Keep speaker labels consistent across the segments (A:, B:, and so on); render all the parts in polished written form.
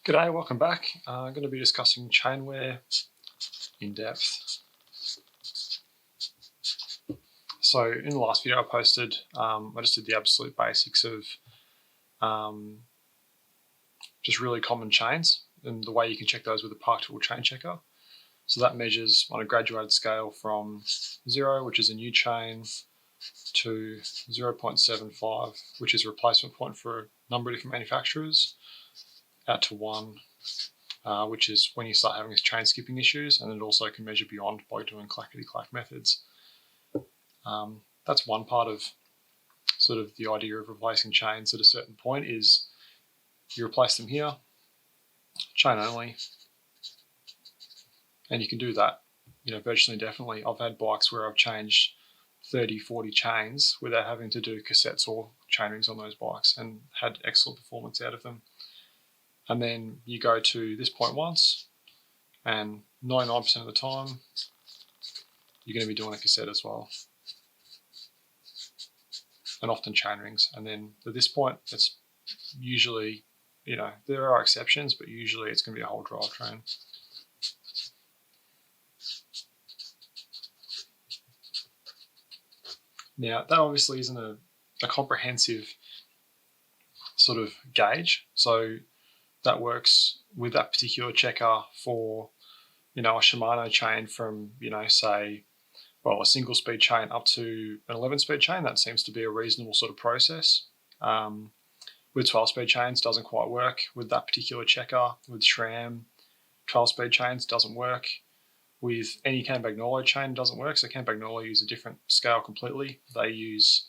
A: G'day, welcome back. I'm going to be discussing chain wear in depth. So in the last video I posted, I just did the absolute basics of just really common chains and the way you can check those with a particle chain checker. So that measures on a graduated scale from 0, which is a new chain, to 0.75, which is a replacement point for a number of different manufacturers, out to 1, which is when you start having chain skipping issues, and it also can measure beyond by doing clackety-clack methods. That's one part of sort of the idea of replacing chains at a certain point is you replace them here, chain only, and you can do that, virtually indefinitely. I've had bikes where I've changed 30, 40 chains without having to do cassettes or chain rings on those bikes and had excellent performance out of them. And then you go to this point once, and 99% of the time, you're going to be doing a cassette as well. And often chain rings. And then at this point, it's usually, there are exceptions, but usually it's going to be a whole drivetrain. Now, that obviously isn't a comprehensive sort of gauge. So that works with that particular checker for, a Shimano chain from, say, a single speed chain up to an 11 speed chain. That seems to be a reasonable sort of process. With 12 speed chains, doesn't quite work with that particular checker. With SRAM, 12 speed chains doesn't work. With any Campagnolo chain, doesn't work. So Campagnolo use a different scale completely. They use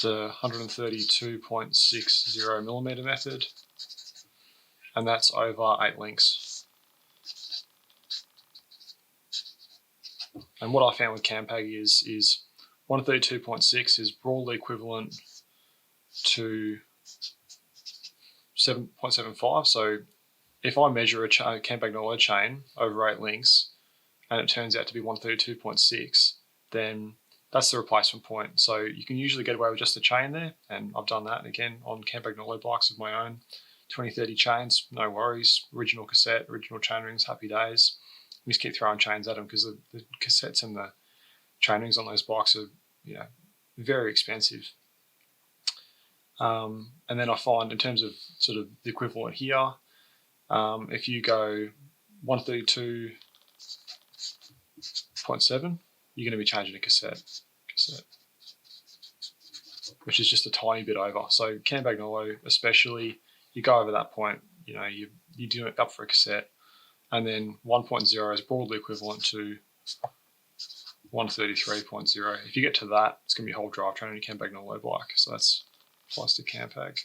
A: the 132.60 millimeter method, and that's over 8 links. And what I found with Campag is 132.6 is broadly equivalent to 7.75. So if I measure a Campagnolo chain over 8 links and it turns out to be 132.6, then that's the replacement point. So you can usually get away with just a chain there, and I've done that again on Campagnolo bikes of my own. 20, 30 chains, no worries. Original cassette, original chain rings, happy days. We just keep throwing chains at them because the cassettes and the chain rings on those bikes are, very expensive. And then I find in terms of sort of the equivalent here, if you go 132.7, you're going to be changing a cassette, which is just a tiny bit over. So Campagnolo especially, you go over that point, you do it up for a cassette, and then 1.0 is broadly equivalent to 133.0. If you get to that, it's going to be a whole drivetrain on your Campagnolo bike. So that's applies to Campag.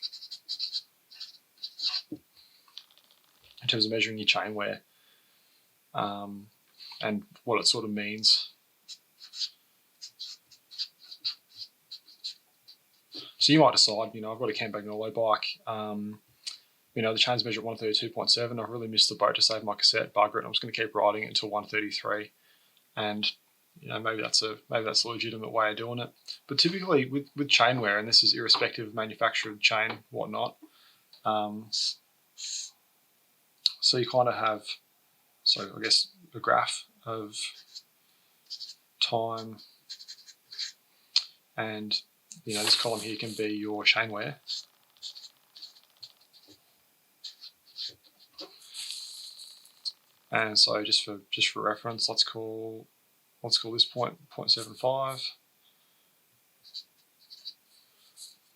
A: In terms of measuring your chain wear and what it sort of means. So you might decide, I've got a Campagnolo bike, the chains measure at 132.7. I've really missed the boat to save my cassette, bugger it. I'm just going to keep riding it until 133, and maybe that's a legitimate way of doing it. But typically with chain wear, and this is irrespective of manufacturer, chain, whatnot. So you kind of have, I guess, a graph of time, and this column here can be your chain wear. And so just for reference, let's call this point 0.75,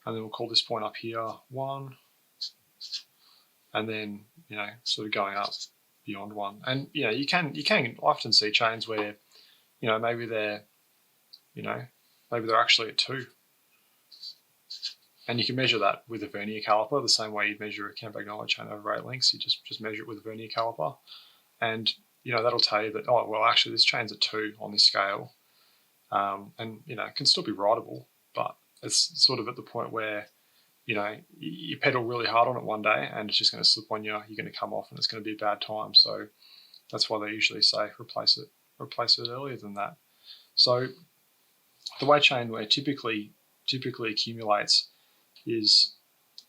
A: and then we'll call this point up here 1, and then sort of going up beyond 1. And you can often see chains where maybe they're actually at 2. And you can measure that with a vernier caliper the same way you'd measure a Campagnolo chain over 8 links. You just measure it with a vernier caliper, and that'll tell you that, oh well, actually this chain's at 2 on this scale, and it can still be rideable, but it's sort of at the point where you pedal really hard on it one day and it's just going to slip on you. You're going to come off and it's going to be a bad time. So that's why they usually say replace it earlier than that. So the way chain wear typically accumulates is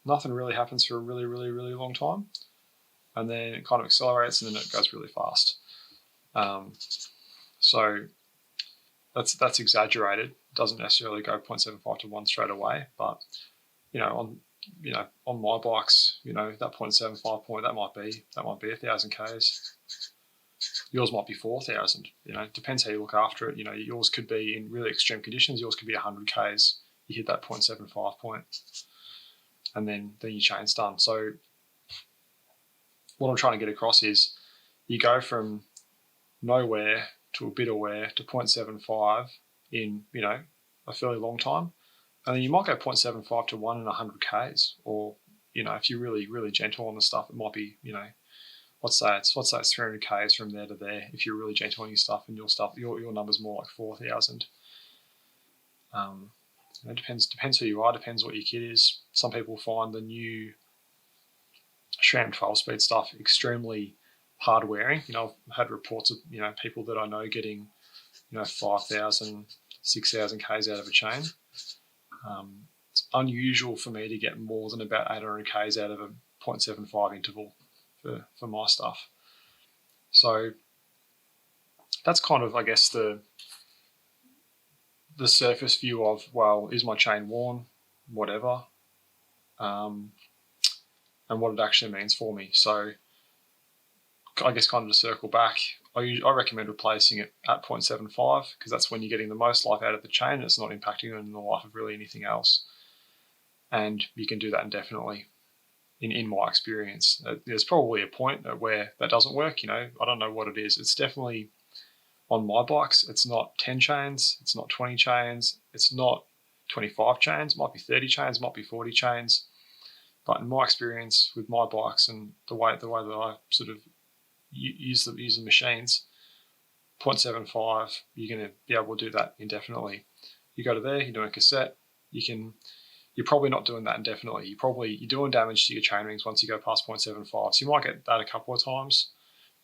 A: nothing really happens for a really, really, really long time. And then it kind of accelerates and then it goes really fast. So that's exaggerated. It doesn't necessarily go 0.75 to 1 straight away, but on my bikes, that 0.75 point, that might be 1,000 Ks. Yours might be 4,000. Depends how you look after it. Yours could be in really extreme conditions. Yours could be 100 Ks. You hit that 0.75 point, and then your chain's done. So what I'm trying to get across is you go from nowhere to a bit of wear to 0.75 in a fairly long time, and then you might go 0.75 to 1 in 100 Ks, or if you're really, really gentle on the stuff, it might be let's say it's 300 Ks from there to there if you're really gentle on your stuff, and your number's more like 4,000. It depends who you are, depends what your kit is. Some people find the new SRAM 12-speed stuff extremely hard wearing. I've had reports of people that I know getting 5,000, 6,000 Ks out of a chain. It's unusual for me to get more than about 800 Ks out of a 0.75 interval for my stuff. So that's kind of, I guess, the surface view of, well, is my chain worn, whatever, and what it actually means for me. So I guess kind of to circle back, I recommend replacing it at 0.75 because that's when you're getting the most life out of the chain. It's not impacting on the life of really anything else. And you can do that indefinitely in my experience. There's probably a point where that doesn't work. I don't know what it is. It's definitely, on my bikes, it's not 10 chains, it's not 20 chains, it's not 25 chains, it might be 30 chains, it might be 40 chains. But in my experience with my bikes and the way that I sort of use the machines, 0.75, you're going to be able to do that indefinitely. You go to there, you're doing a cassette, you're probably not doing that indefinitely. You're doing damage to your chain rings once you go past 0.75. So you might get that a couple of times,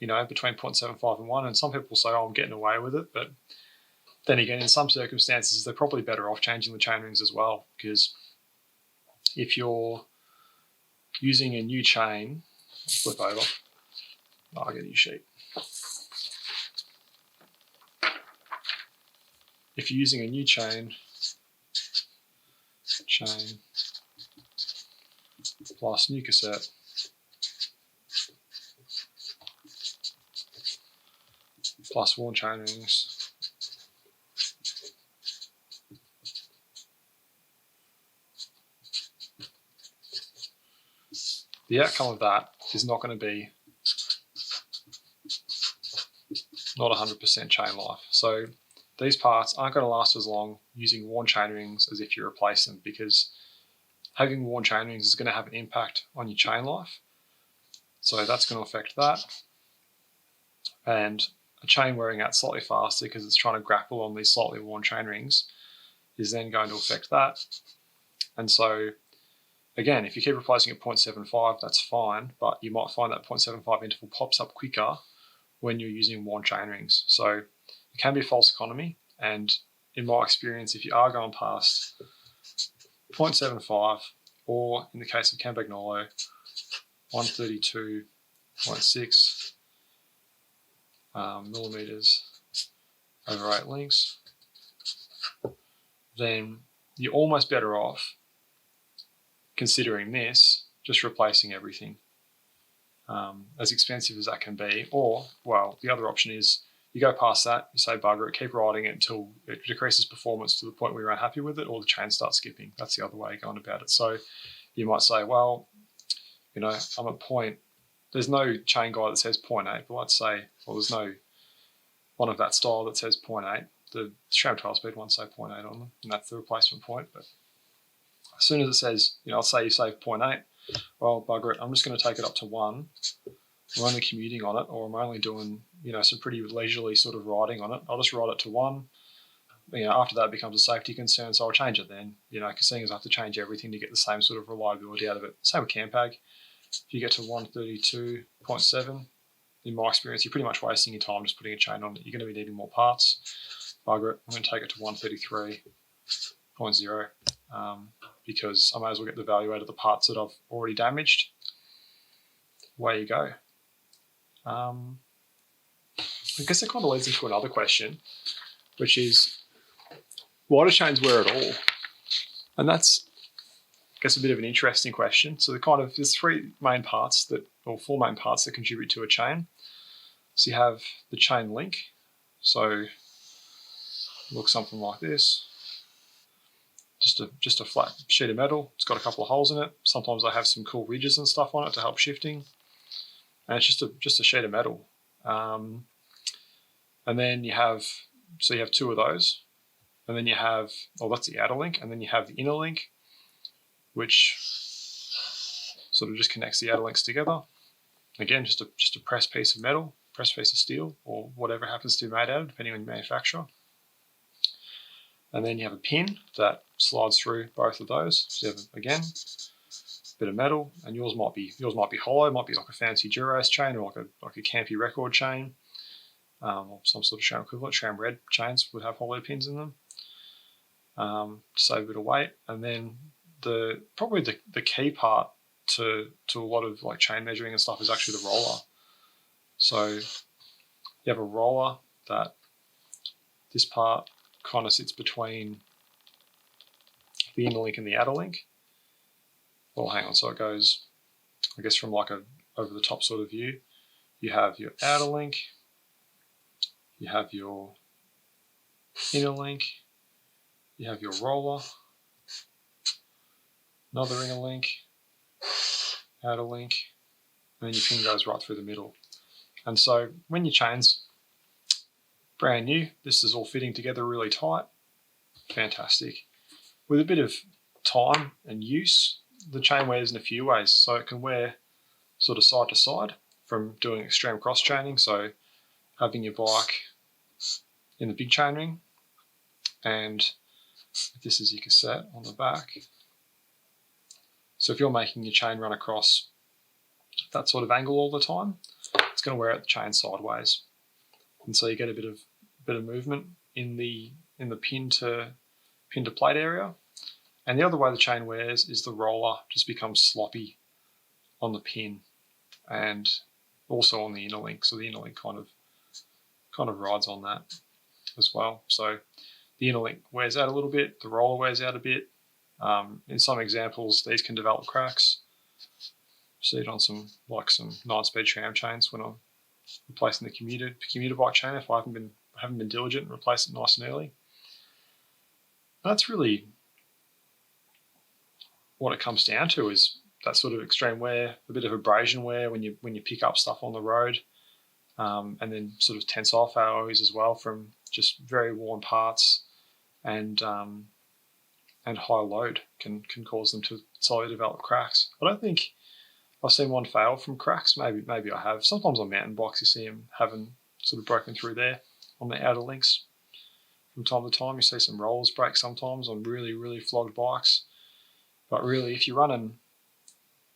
A: between 0.75 and 1. And some people say, oh, I'm getting away with it. But then again, in some circumstances, they're probably better off changing the chain rings as well. Because if you're using a new chain, flip over, I'll get a new sheet. If you're using a new chain plus new cassette plus worn chain rings, the outcome of that is not going to be not 100% chain life. So these parts aren't going to last as long using worn chain rings as if you replace them, because having worn chain rings is going to have an impact on your chain life. So that's going to affect that. And a chain wearing out slightly faster because it's trying to grapple on these slightly worn chain rings is then going to affect that. And so, again, if you keep replacing at 0.75, that's fine, but you might find that 0.75 interval pops up quicker when you're using worn chain rings. So it can be a false economy, and in my experience, if you are going past 0.75, or in the case of Campagnolo, 132.6 millimeters over 8 links, then you're almost better off, considering this, just replacing everything, as expensive as that can be. Or, well, the other option is you go past that, you say bugger it, keep riding it until it decreases performance to the point where you're unhappy with it, or the chain starts skipping. That's the other way of going about it. So you might say, well, I'm at point, there's no chain guide that says 0.8, but let's say, well, there's no one of that style that says 0.8. The SRAM 12-speed ones say 0.8 on them, and that's the replacement point. But as soon as it says, let's say you save 0.8, well, bugger it, I'm just going to take it up to 1. I'm only commuting on it, or I'm only doing, some pretty leisurely sort of riding on it. I'll just ride it to 1. After that, it becomes a safety concern, so I'll change it then. Because seeing as I have to change everything to get the same sort of reliability out of it. Same with Campag. If you get to 132.7, in my experience, you're pretty much wasting your time just putting a chain on it. You're going to be needing more parts. Bugger it, I'm going to take it to 133.0. because I may as well get the value out of the parts that I've already damaged. Away you go. I guess it kind of leads into another question, which is, why do chains wear at all? And that's, I guess, a bit of an interesting question. So there's four main parts that contribute to a chain. So you have the chain link. So it looks something like this. Just a flat sheet of metal. It's got a couple of holes in it. Sometimes I have some cool ridges and stuff on it to help shifting. And it's just a sheet of metal. And then you have two of those. And then you have, that's the outer link. And then you have the inner link, which sort of just connects the outer links together. Again, just a pressed piece of metal, pressed piece of steel, or whatever happens to be made out of, depending on your manufacturer. And then you have a pin that slides through both of those. So you have, again, a bit of metal, and yours might be hollow, might be like a fancy Duros chain, or like a Campy record chain, or some sort of SRAM equivalent. SRAM red chains would have hollow pins in them to save a bit of weight. And then probably the key part to a lot of like chain measuring and stuff is actually the roller. So you have a roller that this part kind of sits between the inner link and the outer link. Well, hang on. So it goes, I guess, from like a over the top sort of view. You have your outer link, you have your inner link, you have your roller, another inner link, outer link, and then your pin goes right through the middle. And so when your chain's brand new, this is all fitting together really tight. Fantastic. With a bit of time and use, the chain wears in a few ways. So it can wear sort of side to side from doing extreme cross chaining. So having your bike in the big chain ring, and if this is your cassette on the back. So if you're making your chain run across that sort of angle all the time, it's going to wear out the chain sideways. And so you get a bit of movement in the pin to plate area. And the other way the chain wears is the roller just becomes sloppy on the pin and also on the inner link. So the inner link kind of rides on that as well. So the inner link wears out a little bit, the roller wears out a bit. In some examples, these can develop cracks. See it on some 9-speed SRAM chains when I'm replacing the commuter bike chain if I haven't been diligent and replace it nice and early. That's really what it comes down to, is that sort of extreme wear, a bit of abrasion wear when you pick up stuff on the road, and then sort of tensile failures as well from just very worn parts, and high load can cause them to slowly develop cracks. I don't think I've seen one fail from cracks. Maybe I have. Sometimes on mountain bikes you see them having sort of broken through there on the outer links. From time to time you see some rollers break sometimes on really, really flogged bikes. But really, if you're running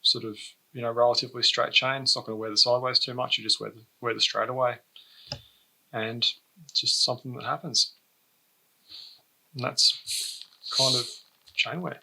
A: sort of, relatively straight chain, it's not going to wear the sideways too much. You just wear the straight away. And it's just something that happens. And that's kind of chain wear.